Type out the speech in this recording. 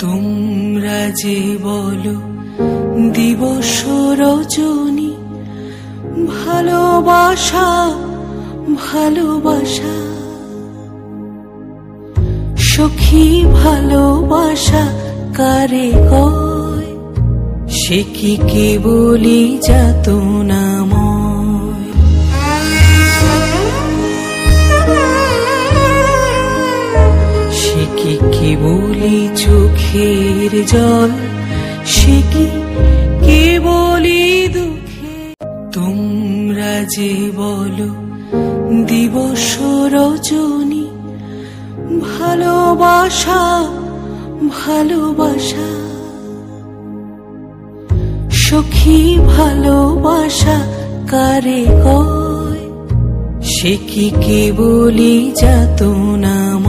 তোমরা যে বলো দিবস রজনী, ভালোবাসা ভালোবাসা, সখী ভালোবাসা কারে কয়, সে কি কেবলই যাতনাময়। সে কি কেবলই চোখের জল, সে কি কেবলই দুঃখে। তোমরা যে বলো দিবস রজনী, ভালোবাসা ভালোবাসা, সখী ভালোবাসা কারে কয়, সে কি কেবলই যাতনাময়।